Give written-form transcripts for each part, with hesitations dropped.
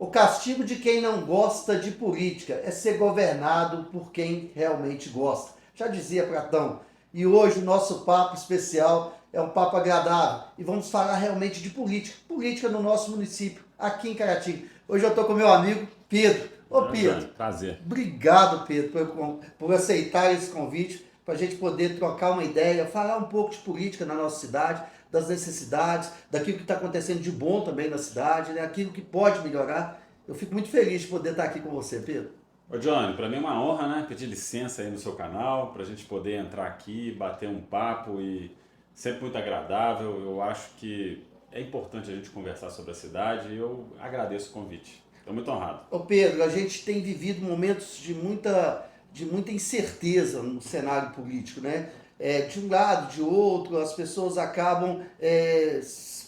O castigo de quem não gosta de política é ser governado por quem realmente gosta. Já dizia Platão. E hoje o nosso papo especial é um papo agradável. E vamos falar realmente de política. Política no nosso município, aqui em Caratinga. Hoje eu estou com meu amigo Pedro. Ô Pedro, Prazer. obrigado Pedro por aceitar esse convite para a gente poder trocar uma ideia, falar um pouco de política na nossa cidade, das necessidades, daquilo que está acontecendo de bom também na cidade, né? Aquilo que pode melhorar. Eu fico muito feliz de poder estar aqui com você, Pedro. Ô Johnny, para mim é uma honra, né, pedir licença aí no seu canal, para a gente poder entrar aqui, bater um papo e sempre muito agradável. Eu acho que é importante a gente conversar sobre a cidade e eu agradeço o convite. Estou muito honrado. Ô Pedro, a gente tem vivido momentos de muita incerteza no cenário político, né? De um lado, de outro, as pessoas acabam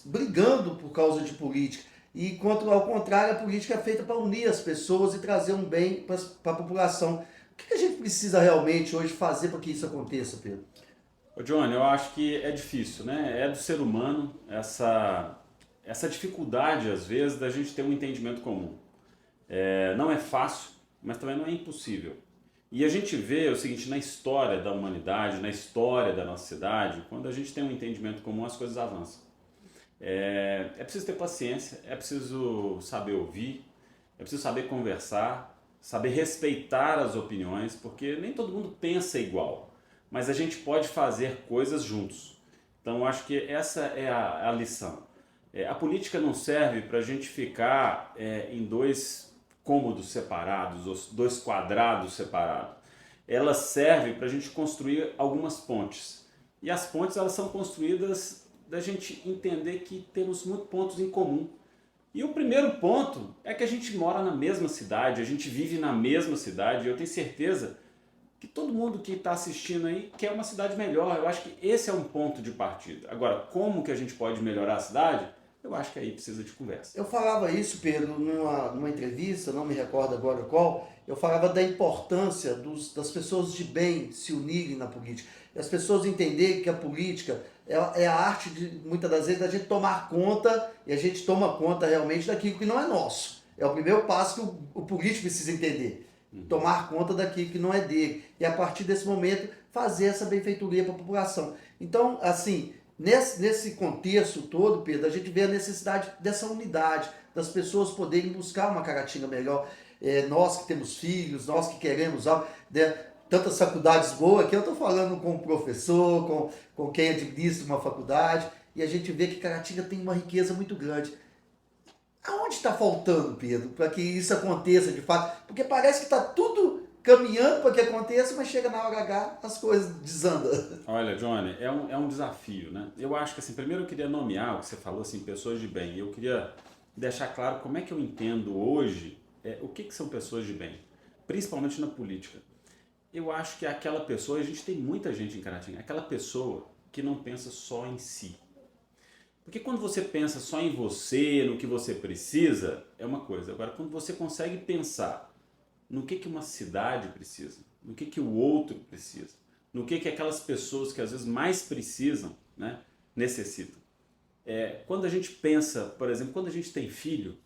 brigando por causa de política. E ao contrário, a política é feita para unir as pessoas e trazer um bem para a população. O que a gente precisa realmente hoje fazer para que isso aconteça, Pedro? Ô Johnny, eu acho que é difícil, né? É do ser humano essa dificuldade, às vezes, da gente ter um entendimento comum. Não é fácil, mas também não é impossível. E a gente vê o seguinte, na história da humanidade, na história da nossa cidade, quando a gente tem um entendimento comum, as coisas avançam. É preciso ter paciência, é preciso saber ouvir, é preciso saber conversar, saber respeitar as opiniões, porque nem todo mundo pensa igual, mas a gente pode fazer coisas juntos. Então eu acho que essa é a lição. A política não serve para a gente ficar em dois cômodos separados, ou dois quadrados separados. Ela serve para a gente construir algumas pontes. E as pontes elas são construídas da gente entender que temos muitos pontos em comum. E o primeiro ponto é que a gente mora na mesma cidade, a gente vive na mesma cidade, e eu tenho certeza que todo mundo que está assistindo aí quer uma cidade melhor. Eu acho que esse é um ponto de partida. Agora, como que a gente pode melhorar a cidade? Eu acho que aí precisa de conversa. Eu falava isso, Pedro, numa entrevista, não me recordo agora qual, eu falava da importância das pessoas de bem se unirem na política. E as pessoas entenderem que a política é a arte, muitas das vezes, da gente tomar conta, e a gente toma conta realmente daquilo que não é nosso. É o primeiro passo que o político precisa entender. Tomar conta daquilo que não é dele. E a partir desse momento, fazer essa benfeitoria para a população. Então, assim, nesse contexto todo, Pedro, a gente vê a necessidade dessa unidade, das pessoas poderem buscar uma Caratinga melhor. Nós que temos filhos, nós que queremos algo, né? Tantas faculdades boas, que eu estou falando com o professor, com quem administra uma faculdade, e a gente vê que Caratinga tem uma riqueza muito grande. Aonde está faltando, Pedro, para que isso aconteça de fato? Porque parece que está tudo caminhando para que aconteça, mas chega na hora H, as coisas desandam. Olha, Johnny, é um desafio, né? Eu acho que, assim, primeiro eu queria nomear o que você falou, assim, pessoas de bem. Eu queria deixar claro como é que eu entendo hoje o que são pessoas de bem, principalmente na política. Eu acho que é aquela pessoa, a gente tem muita gente em Caratinga, aquela pessoa que não pensa só em si. Porque quando você pensa só em você, no que você precisa, é uma coisa. Agora, quando você consegue pensar no que uma cidade precisa, no que o outro precisa, no que aquelas pessoas que às vezes mais precisam, né, necessitam. Quando a gente pensa, por exemplo, quando a gente tem filho,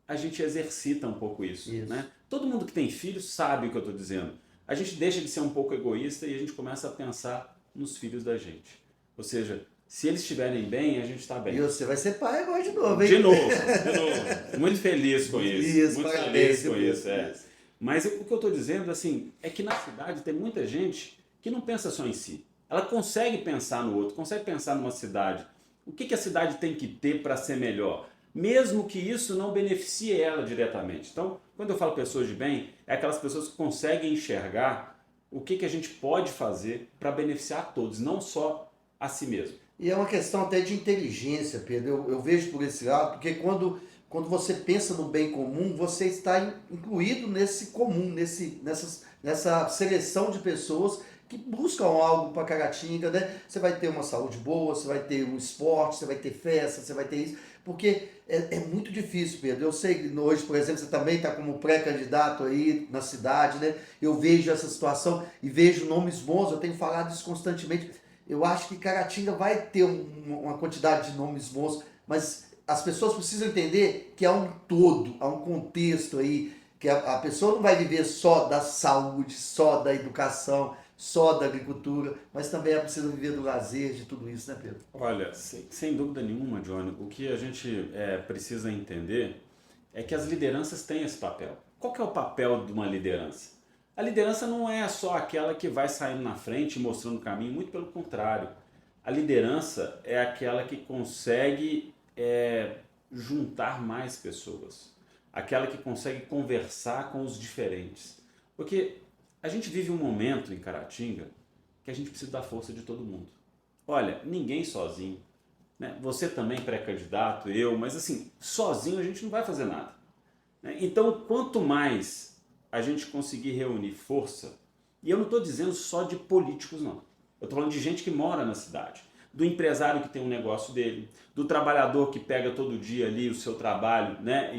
a gente exercita um pouco isso. Isso. Né? Todo mundo que tem filho sabe o que eu estou dizendo. A gente deixa de ser um pouco egoísta e a gente começa a pensar nos filhos da gente. Ou seja, se eles estiverem bem, a gente está bem. E você vai ser pai agora de novo, hein? De novo, de novo. Muito feliz com isso. Isso, Muito parabéns, feliz com viu, isso. Mas o que eu estou dizendo, assim, é que na cidade tem muita gente que não pensa só em si. Ela consegue pensar no outro, consegue pensar numa cidade. O que a cidade tem que ter para ser melhor? Mesmo que isso não beneficie ela diretamente. Então, quando eu falo pessoas de bem, é aquelas pessoas que conseguem enxergar o que a gente pode fazer para beneficiar a todos, não só a si mesmo. E é uma questão até de inteligência, Pedro. Eu vejo por esse lado, porque quando você pensa no bem comum, você está incluído nesse comum, nessa seleção de pessoas que buscam algo para Caratinga, né? Você vai ter uma saúde boa, você vai ter um esporte, você vai ter festa, você vai ter isso, porque é muito difícil, Pedro. Eu sei que hoje, por exemplo, você também está como pré-candidato aí na cidade, né? Eu vejo essa situação e vejo nomes bons, eu tenho falado isso constantemente. Eu acho que Caratinga vai ter uma quantidade de nomes bons, mas as pessoas precisam entender que há um todo, há um contexto aí, que a pessoa não vai viver só da saúde, só da educação, só da agricultura, mas também ela precisa viver do lazer, de tudo isso, né, Pedro? Olha, sem dúvida nenhuma, Johnny, o que a gente precisa entender é que as lideranças têm esse papel. Qual que é o papel de uma liderança? A liderança não é só aquela que vai saindo na frente e mostrando o caminho, muito pelo contrário. A liderança é aquela que consegue juntar mais pessoas, aquela que consegue conversar com os diferentes. Porque a gente vive um momento em Caratinga que a gente precisa da força de todo mundo. Olha, ninguém sozinho, né? Você também pré-candidato, eu, mas assim, sozinho a gente não vai fazer nada, né? Então, quanto mais a gente conseguir reunir força, e eu não estou dizendo só de políticos, não. Eu estou falando de gente que mora na cidade, do empresário que tem um negócio dele, do trabalhador que pega todo dia ali o seu trabalho, né?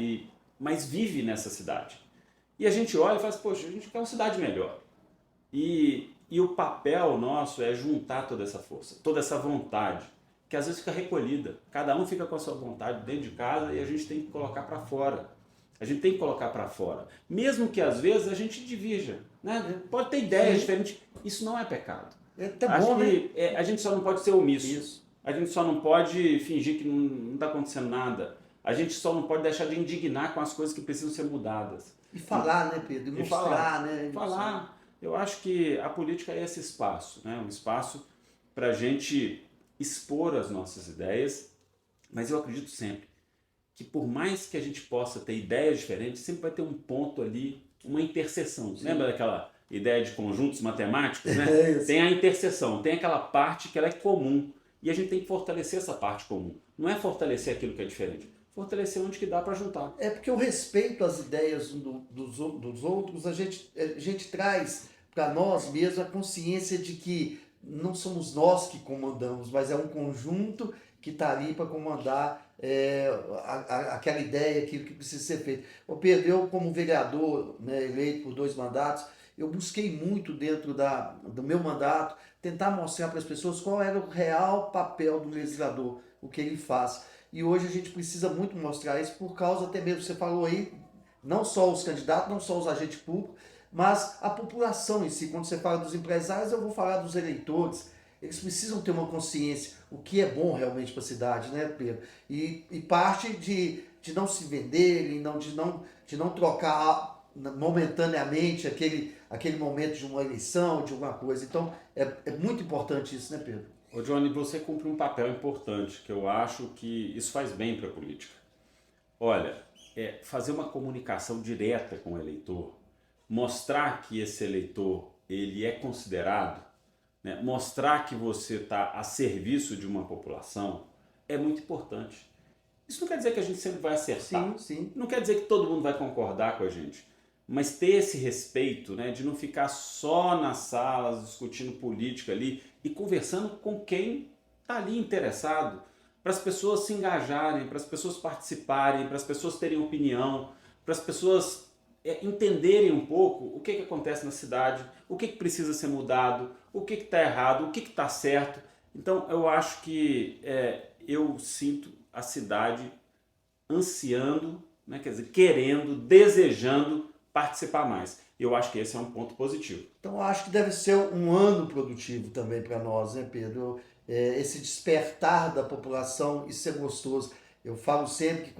Mas vive nessa cidade. E a gente olha e fala assim, poxa, a gente quer uma cidade melhor. E o papel nosso é juntar toda essa força, toda essa vontade, que às vezes fica recolhida. Cada um fica com a sua vontade dentro de casa e a gente tem que colocar para fora. A gente tem que colocar para fora. Mesmo que às vezes a gente divirja, né? Pode ter ideias diferentes. Isso não é pecado. É até Acho bom, que né? a gente só não pode ser omisso. Isso. A gente só não pode fingir que não está acontecendo nada. A gente só não pode deixar de indignar com as coisas que precisam ser mudadas. E falar, né, Pedro? E E mostrar, né? falar. Eu acho que a política é esse espaço, né? Um espaço para a gente expor as nossas ideias, mas eu acredito sempre que por mais que a gente possa ter ideias diferentes, sempre vai ter um ponto ali, uma interseção. Sim. Lembra daquela ideia de conjuntos matemáticos, né? Tem a interseção, tem aquela parte que ela é comum e a gente tem que fortalecer essa parte comum. Não é fortalecer aquilo que é diferente, fortalecer onde que dá para juntar. É porque o respeito às ideias dos outros, a gente traz para nós mesmos a consciência de que não somos nós que comandamos, mas é um conjunto que está ali para comandar aquela ideia, aquilo que precisa ser feito. Ô Pedro, eu como vereador, né, eleito por 2 mandatos, eu busquei muito dentro do meu mandato tentar mostrar para as pessoas qual era o real papel do legislador, o que ele faz. E hoje a gente precisa muito mostrar isso por causa até mesmo, você falou aí, não só os candidatos, não só os agentes públicos, mas a população em si. Quando você fala dos empresários, eu vou falar dos eleitores. Eles precisam ter uma consciência, o que é bom realmente para a cidade, né, Pedro? E parte de não se venderem, de não trocar momentaneamente aquele momento de uma eleição, de alguma coisa. Então, é muito importante isso, né, Pedro? Ô Johnny, você cumpre um papel importante, que eu acho que isso faz bem para a política. Olha, fazer uma comunicação direta com o eleitor, mostrar que esse eleitor ele é considerado, né? Mostrar que você está a serviço de uma população é muito importante. Isso não quer dizer que a gente sempre vai acertar. Sim, sim. Não quer dizer que todo mundo vai concordar com a gente. Mas ter esse respeito, né, de não ficar só nas salas discutindo política ali e conversando com quem está ali interessado, para as pessoas se engajarem, para as pessoas participarem, para as pessoas terem opinião, para as pessoas entenderem um pouco o que acontece na cidade, o que precisa ser mudado, o que está errado, o que está certo. Então eu acho que eu sinto a cidade ansiando, né, quer dizer, querendo, desejando participar mais. Eu acho que esse é um ponto positivo. Então, eu acho que deve ser um ano produtivo também para nós, né, Pedro? Esse despertar da população, isso é gostoso. Eu falo sempre que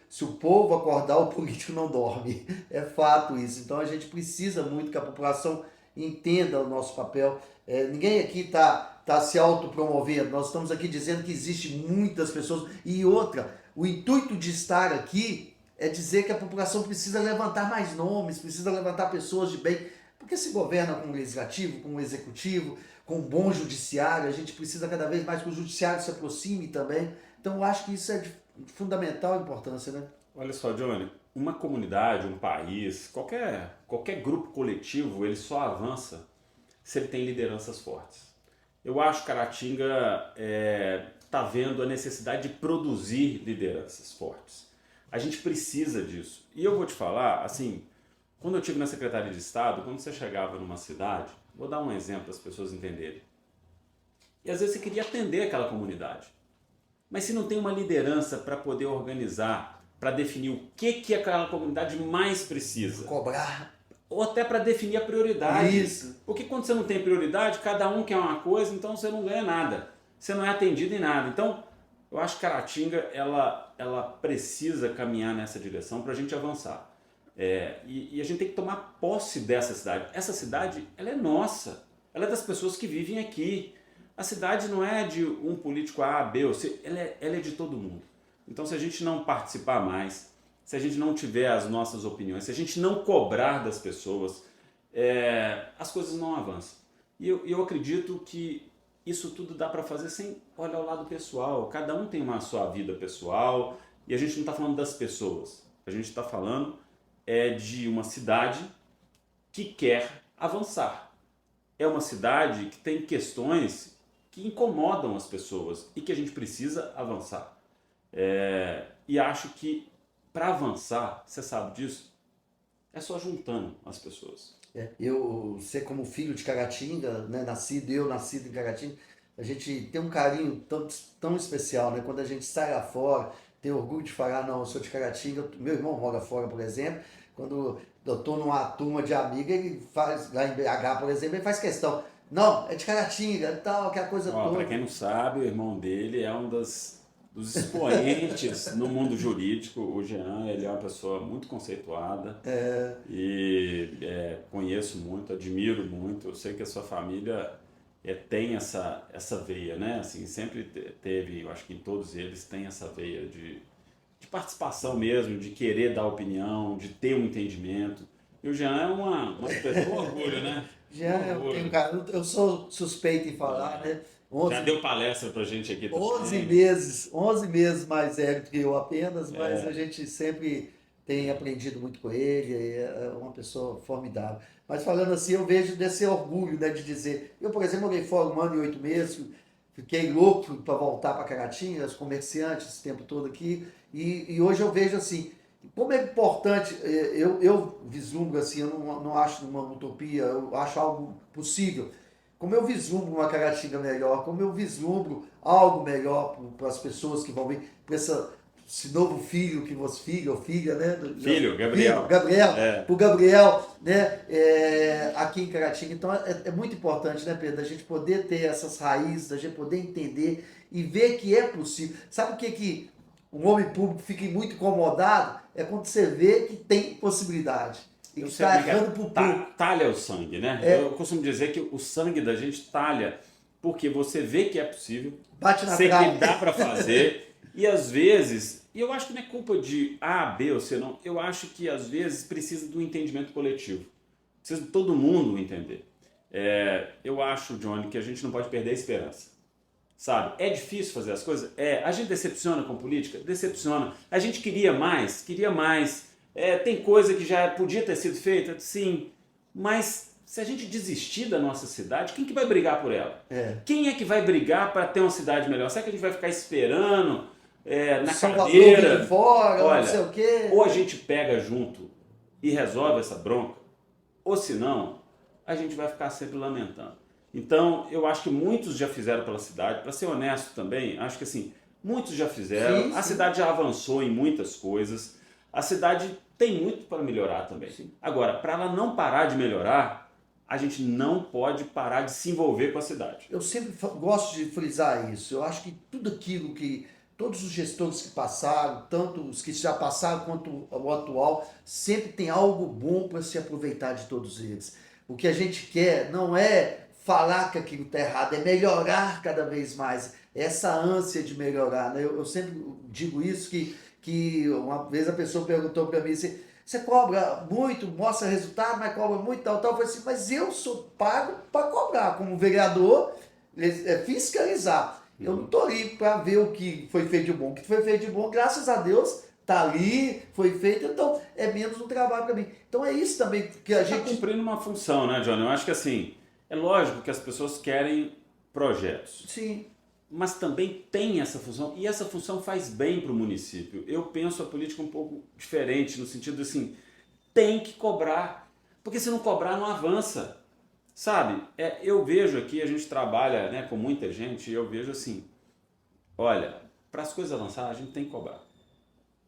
se o povo acordar, o político não dorme. É fato isso. Então, a gente precisa muito que a população entenda o nosso papel. Ninguém aqui tá se autopromovendo. Nós estamos aqui dizendo que existem muitas pessoas. E outra, o intuito de estar aqui é dizer que a população precisa levantar mais nomes, precisa levantar pessoas de bem, porque se governa com o legislativo, com o executivo, com um bom judiciário, a gente precisa cada vez mais que o judiciário se aproxime também. Então eu acho que isso é de fundamental importância, né? Olha só, Johnny, uma comunidade, um país, qualquer grupo coletivo, ele só avança se ele tem lideranças fortes. Eu acho que Caratinga está vendo a necessidade de produzir lideranças fortes. A gente precisa disso. E eu vou te falar, assim, quando eu estive na Secretaria de Estado, quando você chegava numa cidade, vou dar um exemplo para as pessoas entenderem. E às vezes você queria atender aquela comunidade. Mas se não tem uma liderança para poder organizar, para definir o que aquela comunidade mais precisa, Cobrar. ou até para definir a prioridade. Isso. Porque quando você não tem prioridade, cada um quer uma coisa, então você não ganha nada. Você não é atendido em nada. Então, eu acho que Caratinga ela precisa caminhar nessa direção para a gente avançar. E a gente tem que tomar posse dessa cidade. Essa cidade, ela é nossa. Ela é das pessoas que vivem aqui. A cidade não é de um político A, B ou C, ela é de todo mundo. Então, se a gente não participar mais, se a gente não tiver as nossas opiniões, se a gente não cobrar das pessoas, as coisas não avançam. E eu acredito que isso tudo dá para fazer sem olhar o lado pessoal. Cada um tem uma sua vida pessoal e a gente não está falando das pessoas. A gente está falando de uma cidade que quer avançar. É uma cidade que tem questões que incomodam as pessoas e que a gente precisa avançar. E acho que para avançar, você sabe disso, é só juntando as pessoas. Você como filho de Caratinga, né, eu nascido em Caratinga, a gente tem um carinho tão especial, né? Quando a gente sai lá fora, tem orgulho de falar, não, eu sou de Caratinga, meu irmão mora fora, por exemplo, quando eu estou numa turma de amiga, ele faz, lá em BH, por exemplo, ele faz questão, não, é de Caratinga, tal, aquela coisa toda. Para quem não sabe, o irmão dele é um dos expoentes no mundo jurídico. O Jean, ele é uma pessoa muito conceituada e conheço muito, admiro muito. Eu sei que a sua família tem essa veia, né? Assim, sempre teve, eu acho que em todos eles tem essa veia de participação mesmo, de querer dar opinião, de ter um entendimento. E o Jean é uma pessoa, um orgulho, né? Eu sou suspeito em falar, né? Já deu palestra pra gente aqui também. 11 meses mais velho que eu apenas, mas a gente sempre tem aprendido muito com ele, é uma pessoa formidável. Mas falando assim, eu vejo desse orgulho, né, de dizer, eu, por exemplo, morei fora 1 ano e 8 meses, fiquei louco para voltar para Caratinga, os comerciantes, esse tempo todo aqui, e hoje eu vejo assim, como é importante, eu vislumbro assim, eu não acho uma utopia, eu acho algo possível. Como eu vislumbro uma Caratinga melhor, como eu vislumbro algo melhor para as pessoas que vão vir, para esse novo filho que você, filho ou filha, né? Gabriel. Para o Gabriel, né? Aqui em Caratinga. Então é muito importante, né, Pedro, a gente poder ter essas raízes, a gente poder entender e ver que é possível. Sabe o que um homem público fica muito incomodado? É quando você vê que tem possibilidade. E que está errando por pouco. Talha o sangue, né? Eu costumo dizer que o sangue da gente talha porque você vê que é possível, bate na sei trave. que dá para fazer e às vezes, e eu acho que não é culpa de A, B ou C, não. Eu acho que às vezes precisa do entendimento coletivo. Precisa de todo mundo entender. Eu acho, Johnny, que a gente não pode perder a esperança. Sabe? É difícil fazer as coisas? A gente decepciona com política? Decepciona. A gente queria mais? Queria mais. Tem coisa que já podia ter sido feita? Sim. Mas se a gente desistir da nossa cidade, quem que vai brigar por ela? Quem é que vai brigar para ter uma cidade melhor? Será que a gente vai ficar esperando na cadeira? Fora, olha, não sei o quê. Ou a gente pega junto e resolve essa bronca, ou senão a gente vai ficar sempre lamentando. Então, eu acho que muitos já fizeram pela cidade. Para ser honesto também, acho que assim, muitos já fizeram. Sim, a cidade já avançou em muitas coisas. A cidade tem muito para melhorar também. Sim. Agora, para ela não parar de melhorar, a gente não pode parar de se envolver com a cidade. Eu sempre gosto de frisar isso. Eu acho que tudo aquilo que todos os gestores que passaram, tanto os que já passaram quanto o atual, sempre tem algo bom para se aproveitar de todos eles. O que a gente quer não é falar que aquilo está errado, é melhorar cada vez mais. Essa ânsia de melhorar, né? Eu sempre digo isso, que uma vez a pessoa perguntou para mim assim, você cobra muito, mostra resultado, mas cobra muito, tal. Eu falei assim, mas eu sou pago para cobrar, como vereador, fiscalizar. Eu não estou ali para ver o que foi feito de bom. O que foi feito de bom, graças a Deus, está ali, foi feito, então é menos um trabalho para mim. Então é isso também que a gente... Está cumprindo uma função, né, Johnny? Eu acho que assim, é lógico que as pessoas querem projetos. Sim. Mas também tem essa função, e essa função faz bem para o município. Eu penso a política um pouco diferente, no sentido assim, tem que cobrar, porque se não cobrar não avança, sabe? Eu vejo aqui, a gente trabalha, né, com muita gente, e eu vejo assim, olha, para as coisas avançarem, a gente tem que cobrar.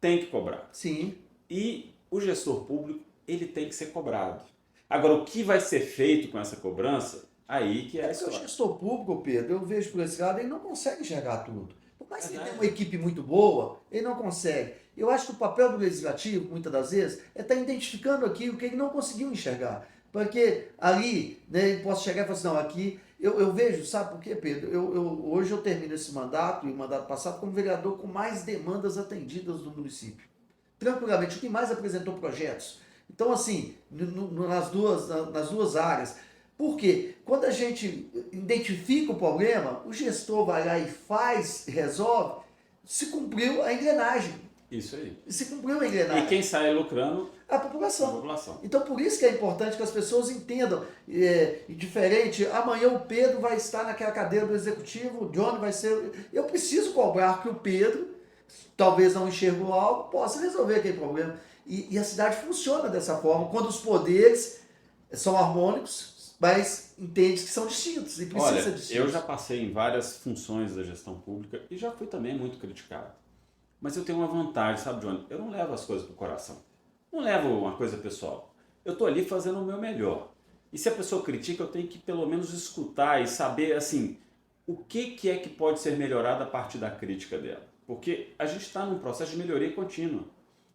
Tem que cobrar. Sim. E o gestor público, ele tem que ser cobrado. Agora, o que vai ser feito com essa cobrança, aí que é a Porque o história. gestor público, Pedro, eu vejo por esse lado, ele não consegue enxergar tudo. Por mais que ele tenha Verdade. uma equipe muito boa, ele não consegue. Eu acho que o papel do legislativo, muitas das vezes, é estar identificando aquilo que ele não conseguiu enxergar. Porque ali, né, ele possa chegar e falar assim, não, aqui, eu vejo, sabe por quê, Pedro? Hoje eu termino esse mandato, e o mandato passado, como vereador com mais demandas atendidas do município. Tranquilamente, o que mais apresentou projetos. Então, assim, nas duas áreas. Por quê? Quando a gente identifica o problema, o gestor vai lá e faz, resolve, se cumpriu a engrenagem. Isso aí. Se cumpriu a E engrenagem. quem sai lucrando A é a população. população. Então, por isso que é importante que as pessoas entendam. E diferente, amanhã o Pedro vai estar naquela cadeira do executivo, o Johnny vai ser. Eu preciso cobrar que o Pedro, talvez não enxergou algo, possa resolver aquele problema. E a cidade funciona dessa forma, quando os poderes são harmônicos, mas entende que são distintos e precisa Olha, ser distintos. eu já passei em várias funções da gestão pública e já fui também muito criticado. Mas eu tenho uma vantagem, sabe, Johnny? Eu não levo as coisas pro coração. Não levo uma coisa pessoal. Eu tô ali fazendo o meu melhor. E se a pessoa critica, eu tenho que pelo menos escutar e saber, assim, o que é que pode ser melhorado a partir da crítica dela. Porque a gente está num processo de melhoria contínua.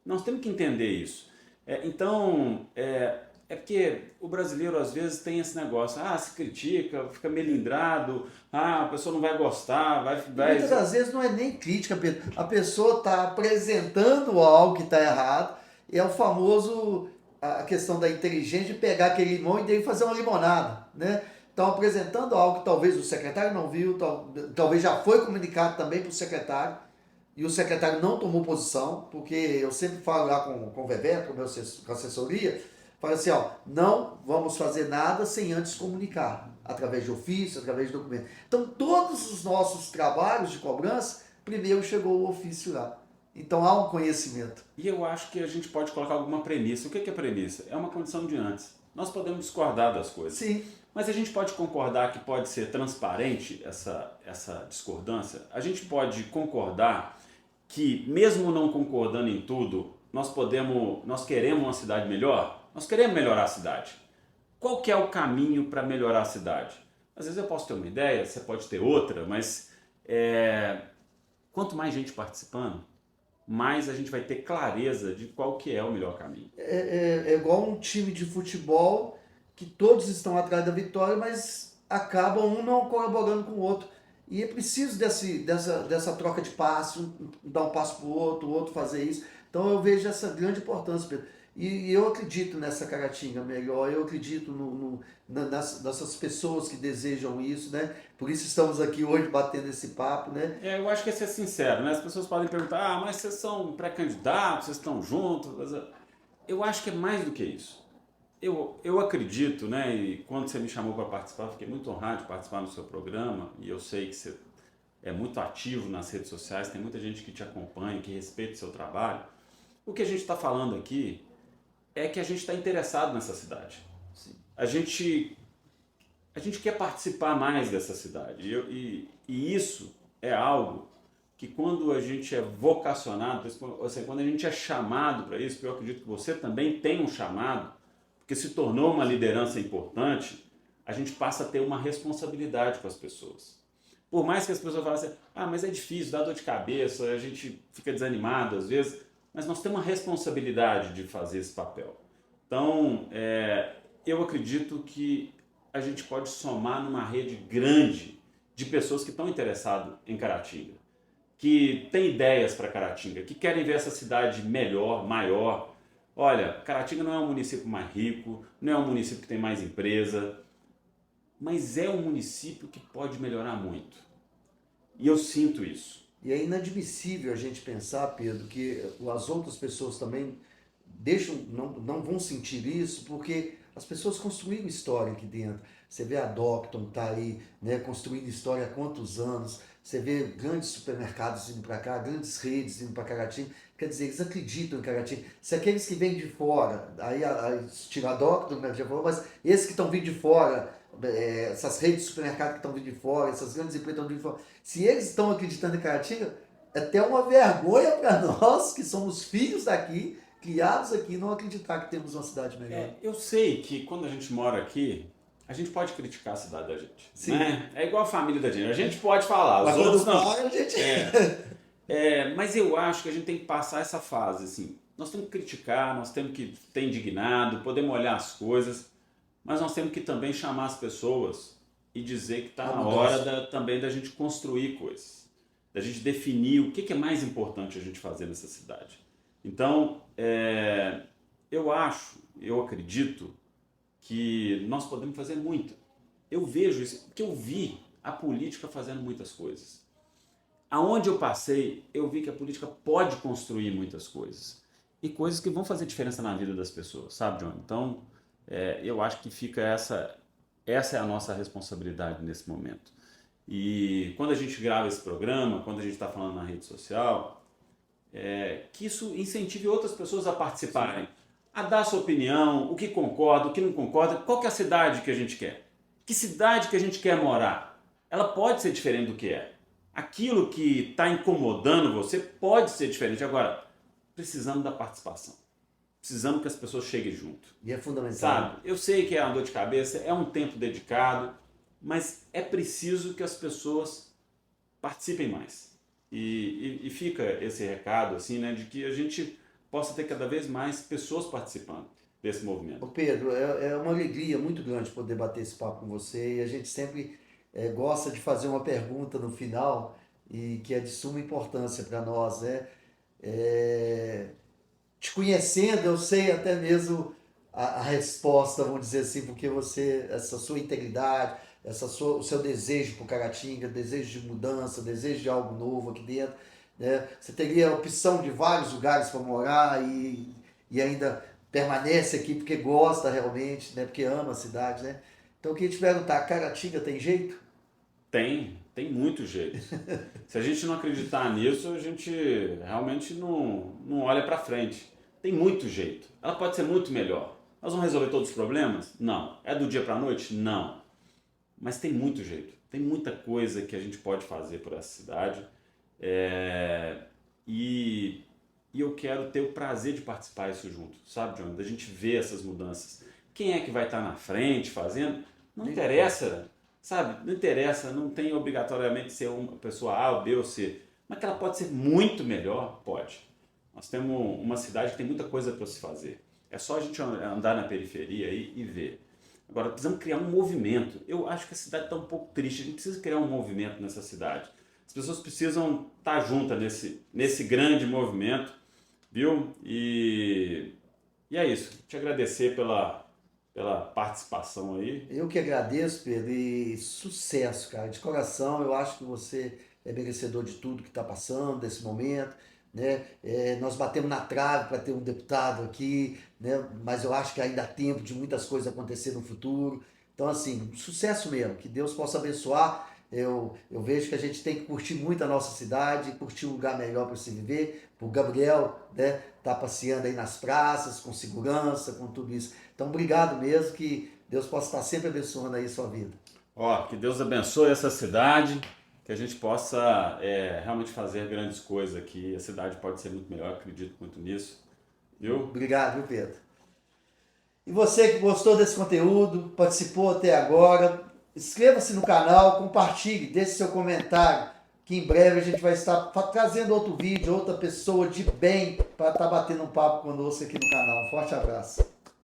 Nós temos que entender isso. É porque o brasileiro às vezes tem esse negócio, se critica, fica melindrado, a pessoa não vai gostar, Muitas das vezes não é nem crítica, Pedro. A pessoa está apresentando algo que está errado, e é o famoso, a questão da inteligência de pegar aquele limão e dele fazer uma limonada, né? Estão apresentando algo que talvez o secretário não viu, talvez já foi comunicado também para o secretário, e o secretário não tomou posição, porque eu sempre falo lá com o Veveto, com a assessoria, falo assim, não vamos fazer nada sem antes comunicar, através de ofício, através de documento. Então, todos os nossos trabalhos de cobrança, primeiro chegou o ofício lá. Então, há um conhecimento. E eu acho que a gente pode colocar alguma premissa. O que é premissa? É uma condição de antes. Nós podemos discordar das coisas. Sim. Mas a gente pode concordar que pode ser transparente essa discordância? A gente pode concordar que, mesmo não concordando em tudo, nós queremos uma cidade melhor? Nós queremos melhorar a cidade. Qual que é o caminho para melhorar a cidade? Às vezes eu posso ter uma ideia, você pode ter outra, mas quanto mais gente participando, mais a gente vai ter clareza de qual que é o melhor caminho. É igual um time de futebol que todos estão atrás da vitória, mas acabam um não colaborando com o outro. E é preciso dessa troca de passe, um dar um passo para o outro fazer isso. Então eu vejo essa grande importância, Pedro. E eu acredito nessa Caratinga melhor, eu acredito nessas pessoas que desejam isso, né? Por isso estamos aqui hoje batendo esse papo, né? Eu acho que é ser sincero, né? As pessoas podem perguntar, mas vocês são pré-candidatos, vocês estão juntos. Eu acho que é mais do que isso. Eu acredito, né? E quando você me chamou para participar, eu fiquei muito honrado de participar do seu programa, e eu sei que você é muito ativo nas redes sociais, tem muita gente que te acompanha, que respeita o seu trabalho. O que a gente está falando aqui é que a gente está interessado nessa cidade. Sim. A gente quer participar mais dessa cidade. E isso é algo que, quando a gente é vocacionado, ou seja, quando a gente é chamado para isso, porque eu acredito que você também tem um chamado, porque se tornou uma liderança importante, a gente passa a ter uma responsabilidade com as pessoas. Por mais que as pessoas falem assim, mas é difícil, dá dor de cabeça, a gente fica desanimado às vezes, mas nós temos uma responsabilidade de fazer esse papel. Então, eu acredito que a gente pode somar numa rede grande de pessoas que estão interessadas em Caratinga, que têm ideias para Caratinga, que querem ver essa cidade melhor, maior. Olha, Caratinga não é um município mais rico, não é um município que tem mais empresa, mas é um município que pode melhorar muito. E eu sinto isso. E é inadmissível a gente pensar, Pedro, que as outras pessoas também não vão sentir isso, porque as pessoas construíram história aqui dentro. Você vê a Docton tá aí, né, construindo história há quantos anos. Você vê grandes supermercados indo para cá, grandes redes indo para Caratinga. Quer dizer, eles acreditam em Caratinga. Se aqueles que vêm de fora, aí tira a Docton, né, já falou, mas esses que estão vindo de fora, essas redes de supermercado que estão vindo de fora, essas grandes empresas que estão vindo de fora, se eles estão acreditando em Caratinga, é até uma vergonha para nós, que somos filhos daqui, criados aqui, não acreditar que temos uma cidade melhor. Eu sei que quando a gente mora aqui, a gente pode criticar a cidade da gente. Sim. Né? É igual a família da gente. A gente pode falar, os Mas outros quando não. para, a gente... Mas eu acho que a gente tem que passar essa fase, assim. Nós temos que criticar, nós temos que ter indignado, podemos olhar as coisas, mas nós temos que também chamar as pessoas e dizer que está na hora também da gente construir coisas, da gente definir o que é mais importante a gente fazer nessa cidade. Então, eu acredito que nós podemos fazer muito. Eu vejo isso, porque eu vi a política fazendo muitas coisas. Aonde eu passei, eu vi que a política pode construir muitas coisas. E coisas que vão fazer diferença na vida das pessoas, sabe, John? Então, eu acho que fica essa é a nossa responsabilidade nesse momento. E quando a gente grava esse programa, quando a gente está falando na rede social, que isso incentive outras pessoas a participarem, a dar sua opinião, o que concorda, o que não concorda, qual que é a cidade que a gente quer, que cidade que a gente quer morar. Ela pode ser diferente do que é. Aquilo que está incomodando você pode ser diferente. Agora, precisamos da participação. Precisamos que as pessoas cheguem junto. E é fundamental. Sabe? Eu sei que é uma dor de cabeça, é um tempo dedicado, mas é preciso que as pessoas participem mais. E fica esse recado, assim, né, de que a gente possa ter cada vez mais pessoas participando desse movimento. Ô Pedro, é uma alegria muito grande poder bater esse papo com você, e a gente sempre gosta de fazer uma pergunta no final, e que é de suma importância para nós, né? Te conhecendo, eu sei até mesmo a resposta, vamos dizer assim, porque essa sua integridade, o seu desejo por Caratinga, desejo de mudança, desejo de algo novo aqui dentro, né? Você teria a opção de vários lugares para morar e ainda permanece aqui porque gosta realmente, né? Porque ama a cidade, né? Então eu queria te perguntar, Caratinga tem jeito? Tem muito jeito. Se a gente não acreditar nisso, a gente realmente não olha para frente. Tem muito jeito. Ela pode ser muito melhor. Nós vamos resolver todos os problemas? Não. É do dia para a noite? Não. Mas tem muito jeito. Tem muita coisa que a gente pode fazer por essa cidade. E eu quero ter o prazer de participar disso junto, sabe, John? Da gente ver essas mudanças. Quem é que vai estar na frente fazendo? Não interessa. Sabe, não interessa, não tem obrigatoriamente ser uma pessoa A, ou B ou C, mas que ela pode ser muito melhor, pode. Nós temos uma cidade que tem muita coisa para se fazer. É só a gente andar na periferia aí e ver. Agora, precisamos criar um movimento. Eu acho que a cidade está um pouco triste, a gente precisa criar um movimento nessa cidade. As pessoas precisam estar juntas nesse grande movimento, viu? E é isso. Te agradecer pela participação aí. Eu que agradeço, Pedro, e sucesso, cara, de coração. Eu acho que você é merecedor de tudo que está passando, desse momento, né? Nós batemos na trave para ter um deputado aqui, né? Mas eu acho que ainda há tempo de muitas coisas acontecer no futuro. Então, assim, sucesso mesmo, que Deus possa abençoar. Eu vejo que a gente tem que curtir muito a nossa cidade, curtir um lugar melhor para se viver. O Gabriel, né, tá passeando aí nas praças, com segurança, com tudo isso. Então, obrigado mesmo, que Deus possa estar sempre abençoando aí a sua vida. Que Deus abençoe essa cidade, que a gente possa realmente fazer grandes coisas aqui. A cidade pode ser muito melhor, acredito muito nisso. Viu? Obrigado, viu, Pedro? E você que gostou desse conteúdo, participou até agora, inscreva-se no canal, compartilhe, deixe seu comentário, que em breve a gente vai estar trazendo outro vídeo, outra pessoa de bem para estar batendo um papo conosco aqui no canal. Um forte abraço.